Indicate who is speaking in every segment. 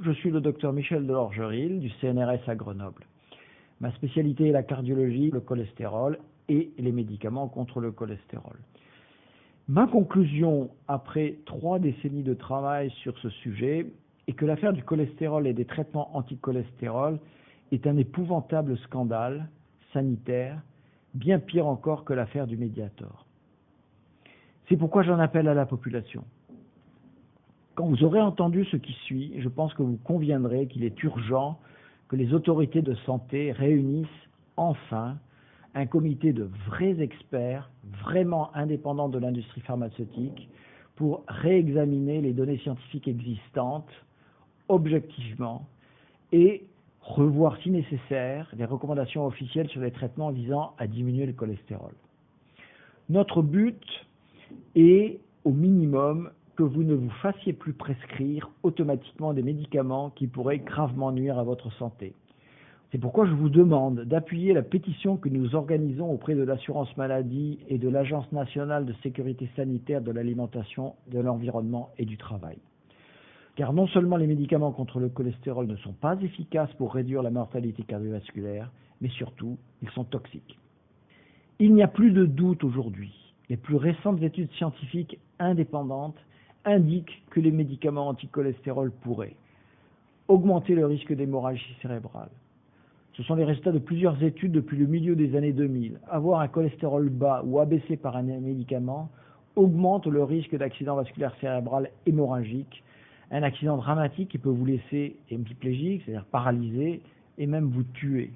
Speaker 1: Je suis le docteur Michel Delorgeril du CNRS à Grenoble. Ma spécialité est la cardiologie, le cholestérol et les médicaments contre le cholestérol. Ma conclusion, après 3 décennies de travail sur ce sujet, est que l'affaire du cholestérol et des traitements anti-cholestérol est un épouvantable scandale sanitaire, bien pire encore que l'affaire du Mediator. C'est pourquoi j'en appelle à la population. Quand vous aurez entendu ce qui suit, je pense que vous conviendrez qu'il est urgent que les autorités de santé réunissent enfin un comité de vrais experts, vraiment indépendants de l'industrie pharmaceutique, pour réexaminer les données scientifiques existantes objectivement et revoir si nécessaire les recommandations officielles sur les traitements visant à diminuer le cholestérol. Notre but est, au minimum, que vous ne vous fassiez plus prescrire automatiquement des médicaments qui pourraient gravement nuire à votre santé. C'est pourquoi je vous demande d'appuyer la pétition que nous organisons auprès de l'assurance maladie et de l'Agence nationale de sécurité sanitaire de l'alimentation, de l'environnement et du travail. Car non seulement les médicaments contre le cholestérol ne sont pas efficaces pour réduire la mortalité cardiovasculaire, mais surtout, ils sont toxiques. Il n'y a plus de doute aujourd'hui. Les plus récentes études scientifiques indépendantes indiquent que les médicaments anti-cholestérol pourraient augmenter le risque d'hémorragie cérébrale. Ce sont les résultats de plusieurs études depuis le milieu des années 2000. Avoir un cholestérol bas ou abaissé par un médicament augmente le risque d'accident vasculaire cérébral hémorragique, un accident dramatique qui peut vous laisser hémiplégique, c'est-à-dire paralysé, et même vous tuer.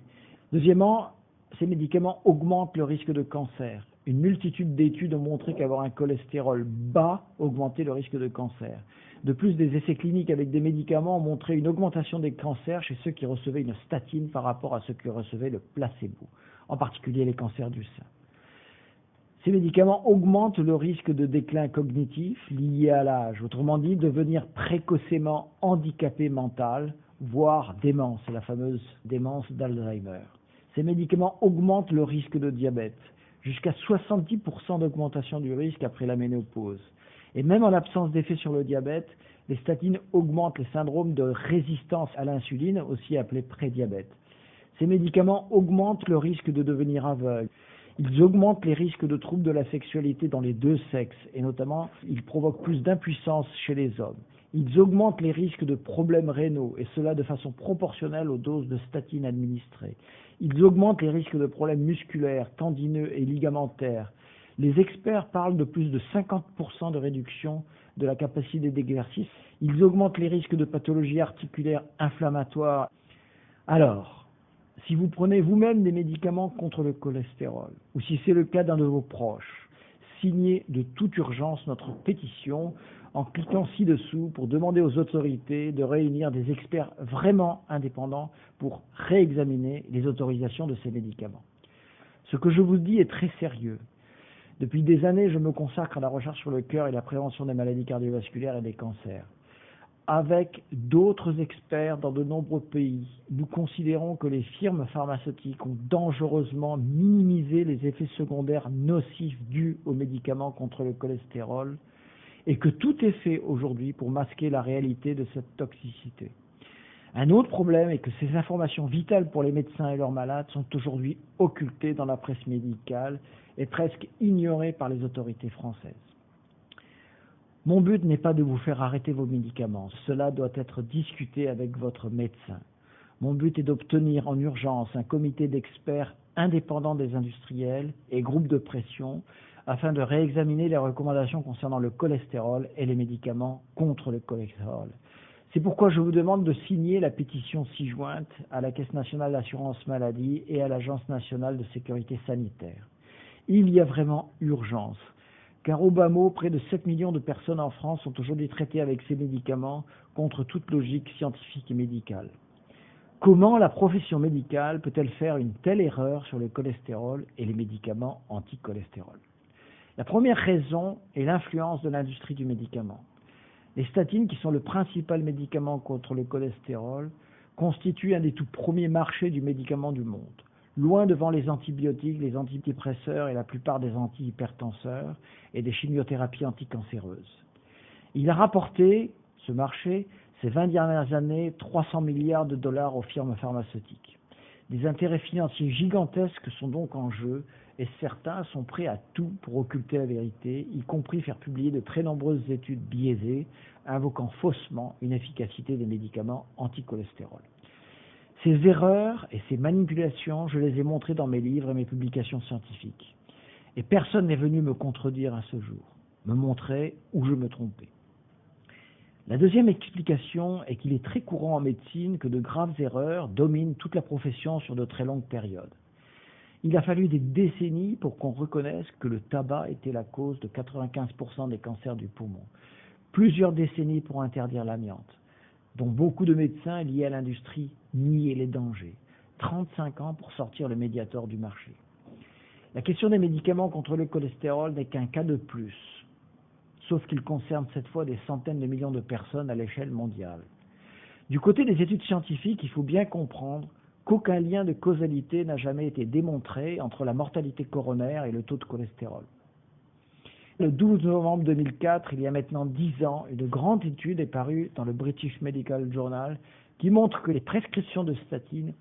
Speaker 1: Deuxièmement, ces médicaments augmentent le risque de cancer. Une multitude d'études ont montré qu'avoir un cholestérol bas augmentait le risque de cancer. De plus, des essais cliniques avec des médicaments ont montré une augmentation des cancers chez ceux qui recevaient une statine par rapport à ceux qui recevaient le placebo, en particulier les cancers du sein. Ces médicaments augmentent le risque de déclin cognitif lié à l'âge, autrement dit, devenir précocement handicapé mental, voire démence, la fameuse démence d'Alzheimer. Ces médicaments augmentent le risque de diabète, jusqu'à 70% d'augmentation du risque après la ménopause. Et même en l'absence d'effet sur le diabète, les statines augmentent les syndromes de résistance à l'insuline, aussi appelés prédiabète. Ces médicaments augmentent le risque de devenir aveugle. Ils augmentent les risques de troubles de la sexualité dans les deux sexes, et notamment, ils provoquent plus d'impuissance chez les hommes. Ils augmentent les risques de problèmes rénaux, et cela de façon proportionnelle aux doses de statines administrées. Ils augmentent les risques de problèmes musculaires, tendineux et ligamentaires. Les experts parlent de plus de 50% de réduction de la capacité d'exercice. Ils augmentent les risques de pathologies articulaires inflammatoires. Alors, si vous prenez vous-même des médicaments contre le cholestérol, ou si c'est le cas d'un de vos proches, signez de toute urgence notre pétition en cliquant ci-dessous pour demander aux autorités de réunir des experts vraiment indépendants pour réexaminer les autorisations de ces médicaments. Ce que je vous dis est très sérieux. Depuis des années, je me consacre à la recherche sur le cœur et la prévention des maladies cardiovasculaires et des cancers. Avec d'autres experts dans de nombreux pays, nous considérons que les firmes pharmaceutiques ont dangereusement minimisé les effets secondaires nocifs dus aux médicaments contre le cholestérol et que tout est fait aujourd'hui pour masquer la réalité de cette toxicité. Un autre problème est que ces informations vitales pour les médecins et leurs malades sont aujourd'hui occultées dans la presse médicale et presque ignorées par les autorités françaises. Mon but n'est pas de vous faire arrêter vos médicaments, cela doit être discuté avec votre médecin. Mon but est d'obtenir en urgence un comité d'experts indépendants des industriels et groupes de pression afin de réexaminer les recommandations concernant le cholestérol et les médicaments contre le cholestérol. C'est pourquoi je vous demande de signer la pétition ci-jointe à la Caisse nationale d'assurance maladie et à l'Agence nationale de sécurité sanitaire. Il y a vraiment urgence, car au bas mot, près de 7 millions de personnes en France sont aujourd'hui traitées avec ces médicaments contre toute logique scientifique et médicale. Comment la profession médicale peut-elle faire une telle erreur sur le cholestérol et les médicaments anti-cholestérol? La première raison est l'influence de l'industrie du médicament. Les statines, qui sont le principal médicament contre le cholestérol, constituent un des tout premiers marchés du médicament du monde, loin devant les antibiotiques, les antidépresseurs et la plupart des antihypertenseurs et des chimiothérapies anticancéreuses. Il a rapporté, ce marché, Ces 20 dernières années, 300 milliards de dollars aux firmes pharmaceutiques. Des intérêts financiers gigantesques sont donc en jeu et certains sont prêts à tout pour occulter la vérité, y compris faire publier de très nombreuses études biaisées, invoquant faussement une efficacité des médicaments anti-cholestérol. Ces erreurs et ces manipulations, je les ai montrées dans mes livres et mes publications scientifiques. Et personne n'est venu me contredire à ce jour, me montrer où je me trompais. La deuxième explication est qu'il est très courant en médecine que de graves erreurs dominent toute la profession sur de très longues périodes. Il a fallu des décennies pour qu'on reconnaisse que le tabac était la cause de 95% des cancers du poumon. Plusieurs décennies pour interdire l'amiante, dont beaucoup de médecins liés à l'industrie niaient les dangers. 35 ans pour sortir le Mediator du marché. La question des médicaments contre le cholestérol n'est qu'un cas de plus, sauf qu'il concerne cette fois des centaines de millions de personnes à l'échelle mondiale. Du côté des études scientifiques, il faut bien comprendre qu'aucun lien de causalité n'a jamais été démontré entre la mortalité coronaire et le taux de cholestérol. Le 12 novembre 2004, il y a maintenant 10 ans, une grande étude est parue dans le British Medical Journal qui montre que les prescriptions de statines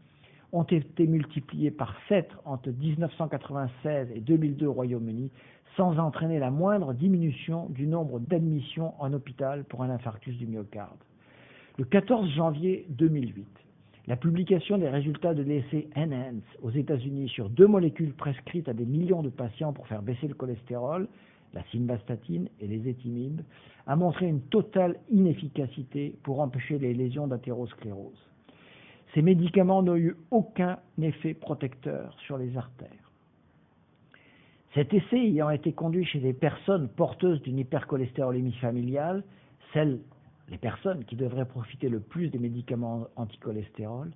Speaker 1: ont été multipliées par 7 entre 1996 et 2002 au Royaume-Uni, sans entraîner la moindre diminution du nombre d'admissions en hôpital pour un infarctus du myocarde. Le 14 janvier 2008, la publication des résultats de l'essai ENHANCE aux États-Unis sur 2 molécules prescrites à des millions de patients pour faire baisser le cholestérol, la simvastatine et les étimibes, a montré une totale inefficacité pour empêcher les lésions d'athérosclérose. Ces médicaments n'ont eu aucun effet protecteur sur les artères. Cet essai ayant été conduit chez des personnes porteuses d'une hypercholestérolémie familiale, les personnes qui devraient profiter le plus des médicaments anticholestérol,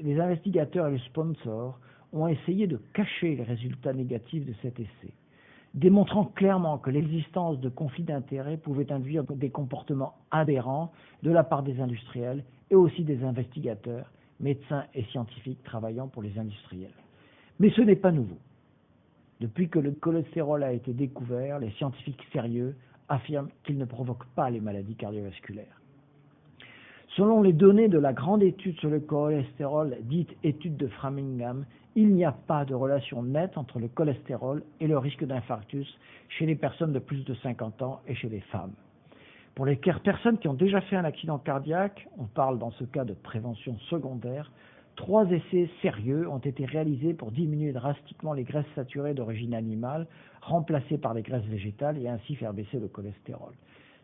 Speaker 1: les investigateurs et les sponsors ont essayé de cacher les résultats négatifs de cet essai, démontrant clairement que l'existence de conflits d'intérêts pouvait induire des comportements aberrants de la part des industriels et aussi des investigateurs, médecins et scientifiques travaillant pour les industriels. Mais ce n'est pas nouveau. Depuis que le cholestérol a été découvert, les scientifiques sérieux affirment qu'il ne provoque pas les maladies cardiovasculaires. Selon les données de la grande étude sur le cholestérol, dite étude de Framingham, il n'y a pas de relation nette entre le cholestérol et le risque d'infarctus chez les personnes de plus de 50 ans et chez les femmes. Pour les personnes qui ont déjà fait un accident cardiaque, on parle dans ce cas de prévention secondaire, 3 essais sérieux ont été réalisés pour diminuer drastiquement les graisses saturées d'origine animale, remplacées par les graisses végétales et ainsi faire baisser le cholestérol.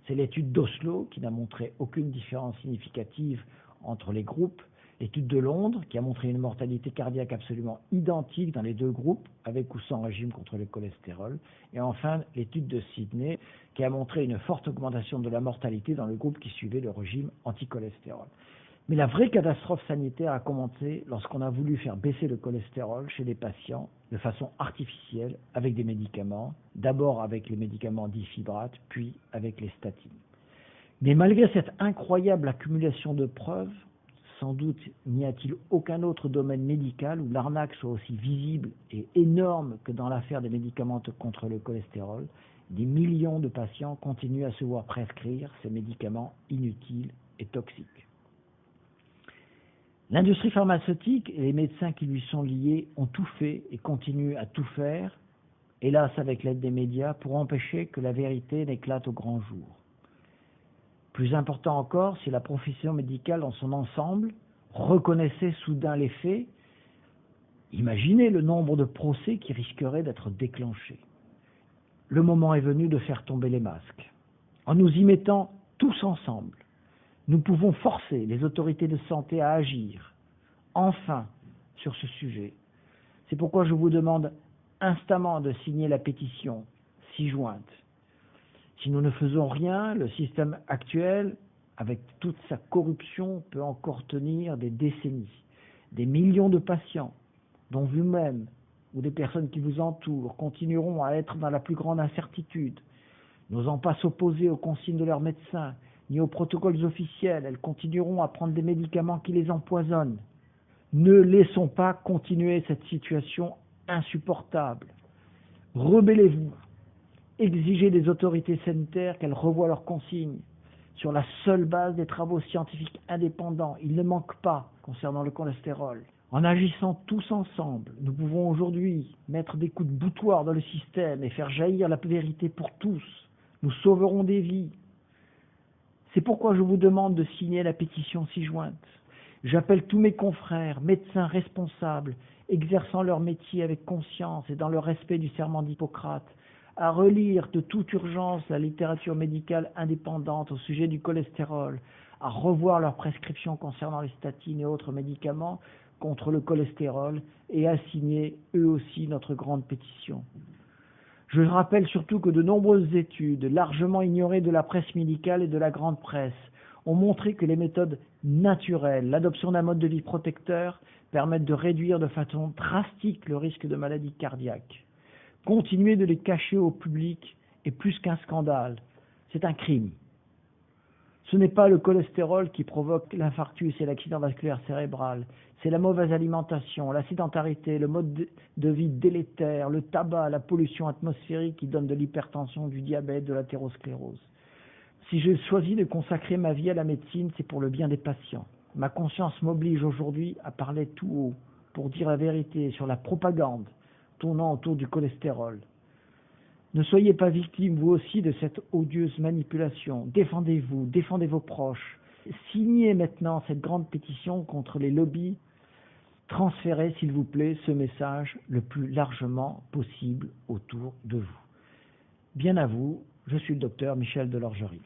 Speaker 1: C'est l'étude d'Oslo qui n'a montré aucune différence significative entre les groupes, l'étude de Londres qui a montré une mortalité cardiaque absolument identique dans les 2 groupes, avec ou sans régime contre le cholestérol, et enfin l'étude de Sydney qui a montré une forte augmentation de la mortalité dans le groupe qui suivait le régime anticholestérol. Mais la vraie catastrophe sanitaire a commencé lorsqu'on a voulu faire baisser le cholestérol chez les patients de façon artificielle avec des médicaments, d'abord avec les médicaments dits fibrates, puis avec les statines. Mais malgré cette incroyable accumulation de preuves, sans doute n'y a-t-il aucun autre domaine médical où l'arnaque soit aussi visible et énorme que dans l'affaire des médicaments contre le cholestérol. Des millions de patients continuent à se voir prescrire ces médicaments inutiles et toxiques. L'industrie pharmaceutique et les médecins qui lui sont liés ont tout fait et continuent à tout faire, hélas avec l'aide des médias, pour empêcher que la vérité n'éclate au grand jour. Plus important encore, si la profession médicale dans son ensemble reconnaissait soudain les faits, imaginez le nombre de procès qui risqueraient d'être déclenchés. Le moment est venu de faire tomber les masques. En nous y mettant tous ensemble, nous pouvons forcer les autorités de santé à agir, enfin, sur ce sujet. C'est pourquoi je vous demande instamment de signer la pétition ci-jointe. Si nous ne faisons rien, le système actuel, avec toute sa corruption, peut encore tenir des décennies. Des millions de patients, dont vous-même ou des personnes qui vous entourent, continueront à être dans la plus grande incertitude, n'osant pas s'opposer aux consignes de leurs médecins, ni aux protocoles officiels. Elles continueront à prendre des médicaments qui les empoisonnent. Ne laissons pas continuer cette situation insupportable. Rebellez-vous. Exigez des autorités sanitaires qu'elles revoient leurs consignes. sur la seule base des travaux scientifiques indépendants. Il ne manque pas concernant le cholestérol. En agissant tous ensemble, nous pouvons aujourd'hui mettre des coups de boutoir dans le système et faire jaillir la vérité pour tous. Nous sauverons des vies. C'est pourquoi je vous demande de signer la pétition ci-jointe. J'appelle tous mes confrères, médecins responsables, exerçant leur métier avec conscience et dans le respect du serment d'Hippocrate, à relire de toute urgence la littérature médicale indépendante au sujet du cholestérol, à revoir leurs prescriptions concernant les statines et autres médicaments contre le cholestérol et à signer eux aussi notre grande pétition. Je rappelle surtout que de nombreuses études, largement ignorées de la presse médicale et de la grande presse, ont montré que les méthodes naturelles, l'adoption d'un mode de vie protecteur, permettent de réduire de façon drastique le risque de maladie cardiaque. Continuer de les cacher au public est plus qu'un scandale, c'est un crime. Ce n'est pas le cholestérol qui provoque l'infarctus et l'accident vasculaire cérébral, c'est la mauvaise alimentation, la sédentarité, le mode de vie délétère, le tabac, la pollution atmosphérique qui donne de l'hypertension, du diabète, de l'athérosclérose. Si j'ai choisi de consacrer ma vie à la médecine, c'est pour le bien des patients. Ma conscience m'oblige aujourd'hui à parler tout haut pour dire la vérité sur la propagande tournant autour du cholestérol. Ne soyez pas victime, vous aussi, de cette odieuse manipulation. Défendez-vous, défendez vos proches. Signez maintenant cette grande pétition contre les lobbies. Transférez, s'il vous plaît, ce message le plus largement possible autour de vous. Bien à vous, je suis le docteur Michel Delorgerie.